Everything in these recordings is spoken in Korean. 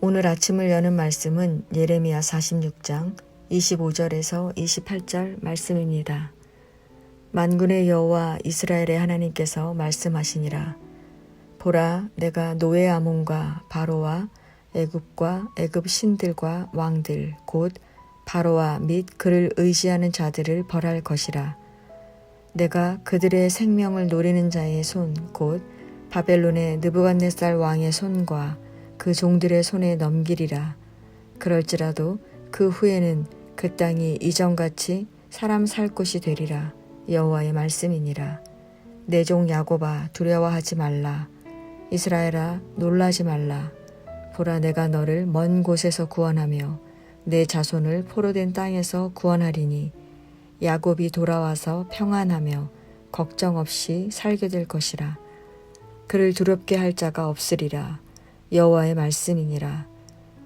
오늘 아침을 여는 말씀은 예레미야 46장 25절에서 28절 말씀입니다. 만군의 여호와 이스라엘의 하나님께서 말씀하시니라. 보라, 내가 노예 아몬과 바로와 애굽과 애굽 신들과 왕들 곧 바로와 및 그를 의지하는 자들을 벌할 것이라. 내가 그들의 생명을 노리는 자의 손 곧 바벨론의 느부갓네살 왕의 손과 그 종들의 손에 넘기리라. 그럴지라도 그 후에는 그 땅이 이전같이 사람 살 곳이 되리라. 여호와의 말씀이니라. 내 종 야곱아, 두려워하지 말라. 이스라엘아, 놀라지 말라. 보라, 내가 너를 먼 곳에서 구원하며 내 자손을 포로된 땅에서 구원하리니 야곱이 돌아와서 평안하며 걱정 없이 살게 될 것이라. 그를 두렵게 할 자가 없으리라. 여호와의 말씀이니라.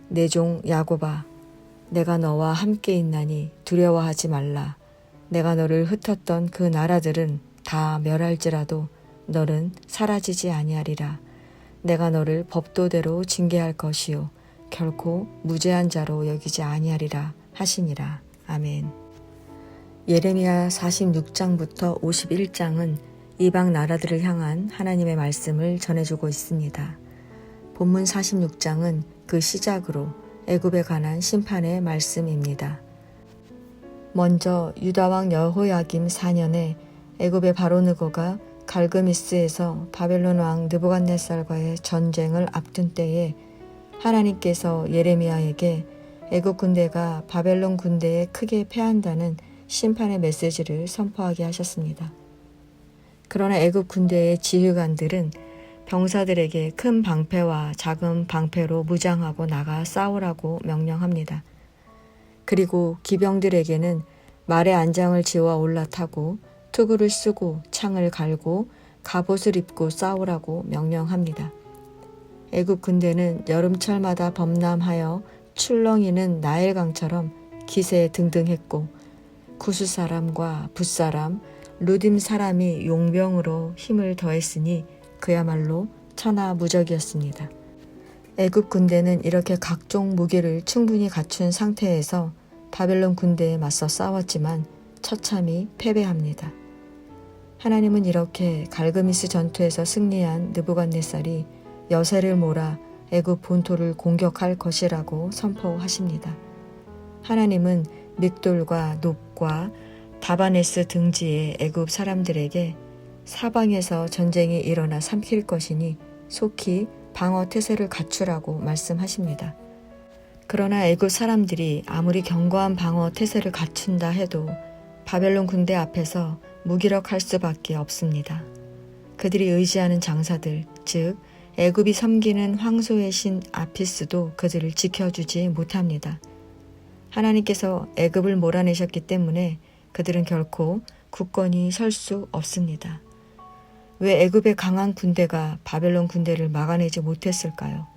내 종 야곱아, 내가 너와 함께 있나니 두려워하지 말라. 내가 너를 흩었던 그 나라들은 다 멸할지라도 너는 사라지지 아니하리라. 내가 너를 법도대로 징계할 것이요 결코 무죄한 자로 여기지 아니하리라 하시니라. 아멘. 예레미야 46장부터 51장은 이방 나라들을 향한 하나님의 말씀을 전해주고 있습니다. 본문 46장은 그 시작으로 애굽에 관한 심판의 말씀입니다. 먼저 유다왕 여호야김 4년에 애굽의 바로느고가 갈그미스에서 바벨론 왕 느부갓네살과의 전쟁을 앞둔 때에 하나님께서 예레미야에게 애굽 군대가 바벨론 군대에 크게 패한다는 심판의 메시지를 선포하게 하셨습니다. 그러나 애굽 군대의 지휘관들은 병사들에게 큰 방패와 작은 방패로 무장하고 나가 싸우라고 명령합니다. 그리고 기병들에게는 말의 안장을 지워 올라타고 투구를 쓰고 창을 갈고 갑옷을 입고 싸우라고 명령합니다. 애굽 군대는 여름철마다 범람하여 출렁이는 나일강처럼 기세에 등등했고 구스 사람과 붓 사람, 루딤 사람이 용병으로 힘을 더했으니 그야말로 천하무적이었습니다. 애굽 군대는 이렇게 각종 무기를 충분히 갖춘 상태에서 바벨론 군대에 맞서 싸웠지만 처참히 패배합니다. 하나님은 이렇게 갈그미스 전투에서 승리한 느부갓네살이 여세를 몰아 애굽 본토를 공격할 것이라고 선포하십니다. 하나님은 믹돌과 놉과 다바네스 등지의 애굽 사람들에게 사방에서 전쟁이 일어나 삼킬 것이니 속히 방어 태세를 갖추라고 말씀하십니다. 그러나 애굽 사람들이 아무리 견고한 방어 태세를 갖춘다 해도 바벨론 군대 앞에서 무기력할 수밖에 없습니다. 그들이 의지하는 장사들, 즉 애굽이 섬기는 황소의 신 아피스도 그들을 지켜주지 못합니다. 하나님께서 애굽을 몰아내셨기 때문에 그들은 결코 굳건히 설 수 없습니다. 왜 애굽의 강한 군대가 바벨론 군대를 막아내지 못했을까요?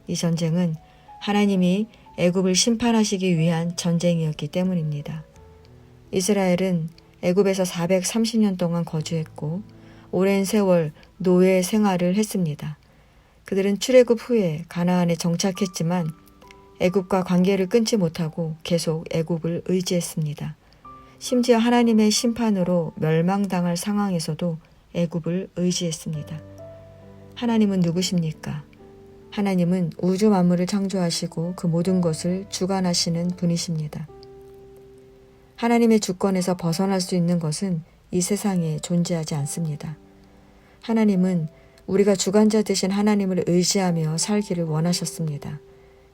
이 전쟁은 하나님이 애굽을 심판하시기 위한 전쟁이었기 때문입니다. 이스라엘은 애굽에서 430년 동안 거주했고 오랜 세월 노예 생활을 했습니다. 그들은 출애굽 후에 가나안에 정착했지만 애굽과 관계를 끊지 못하고 계속 애굽을 의지했습니다. 심지어 하나님의 심판으로 멸망당할 상황에서도 애굽을 의지했습니다. 하나님은 누구십니까? 하나님은 우주 만물을 창조하시고 그 모든 것을 주관하시는 분이십니다. 하나님의 주권에서 벗어날 수 있는 것은 이 세상에 존재하지 않습니다. 하나님은 우리가 주관자 되신 하나님을 의지하며 살기를 원하셨습니다.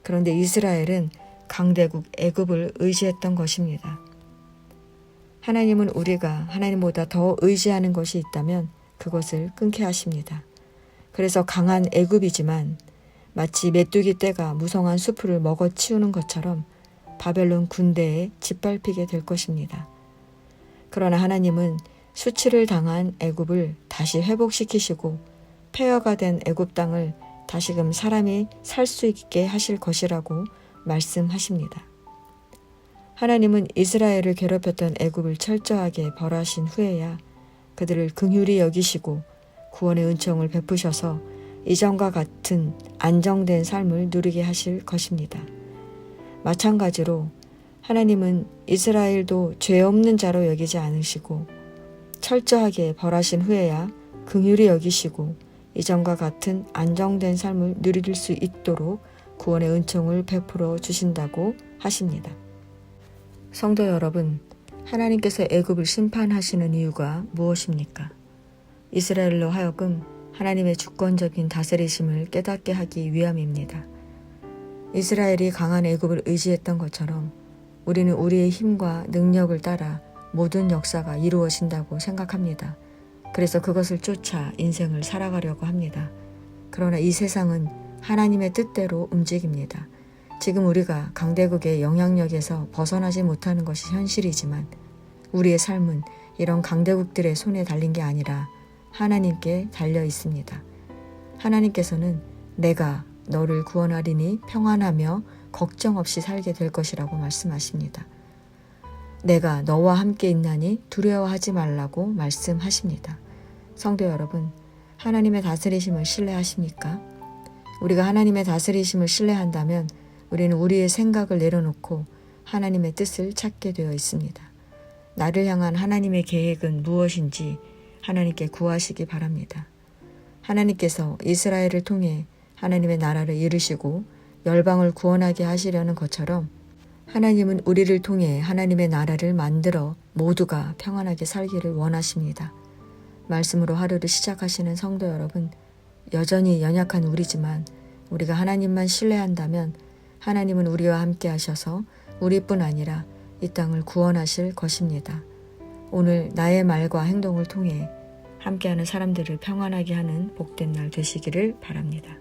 그런데 이스라엘은 강대국 애굽을 의지했던 것입니다. 하나님은 우리가 하나님보다 더 의지하는 것이 있다면 그것을 끊게 하십니다. 그래서 강한 애굽이지만 마치 메뚜기 떼가 무성한 수풀을 먹어치우는 것처럼 바벨론 군대에 짓밟히게 될 것입니다. 그러나 하나님은 수치를 당한 애굽을 다시 회복시키시고 폐허가 된 애굽 땅을 다시금 사람이 살 수 있게 하실 것이라고 말씀하십니다. 하나님은 이스라엘을 괴롭혔던 애굽을 철저하게 벌하신 후에야 그들을 긍휼히 여기시고 구원의 은총을 베푸셔서 이전과 같은 안정된 삶을 누리게 하실 것입니다. 마찬가지로 하나님은 이스라엘도 죄 없는 자로 여기지 않으시고 철저하게 벌하신 후에야 긍휼히 여기시고 이전과 같은 안정된 삶을 누릴 수 있도록 구원의 은총을 베풀어 주신다고 하십니다. 성도 여러분, 하나님께서 애굽을 심판하시는 이유가 무엇입니까? 이스라엘로 하여금 하나님의 주권적인 다스리심을 깨닫게 하기 위함입니다. 이스라엘이 강한 애굽을 의지했던 것처럼 우리는 우리의 힘과 능력을 따라 모든 역사가 이루어진다고 생각합니다. 그래서 그것을 쫓아 인생을 살아가려고 합니다. 그러나 이 세상은 하나님의 뜻대로 움직입니다. 지금 우리가 강대국의 영향력에서 벗어나지 못하는 것이 현실이지만 우리의 삶은 이런 강대국들의 손에 달린 게 아니라 하나님께 달려 있습니다. 하나님께서는 내가 너를 구원하리니 평안하며 걱정 없이 살게 될 것이라고 말씀하십니다. 내가 너와 함께 있나니 두려워하지 말라고 말씀하십니다. 성도 여러분, 하나님의 다스리심을 신뢰하십니까? 우리가 하나님의 다스리심을 신뢰한다면 우리는 우리의 생각을 내려놓고 하나님의 뜻을 찾게 되어 있습니다. 나를 향한 하나님의 계획은 무엇인지 하나님께 구하시기 바랍니다. 하나님께서 이스라엘을 통해 하나님의 나라를 이루시고 열방을 구원하게 하시려는 것처럼 하나님은 우리를 통해 하나님의 나라를 만들어 모두가 평안하게 살기를 원하십니다. 말씀으로 하루를 시작하시는 성도 여러분, 여전히 연약한 우리지만 우리가 하나님만 신뢰한다면 하나님은 우리와 함께 하셔서 우리뿐 아니라 이 땅을 구원하실 것입니다. 오늘 나의 말과 행동을 통해 함께하는 사람들을 평안하게 하는 복된 날 되시기를 바랍니다.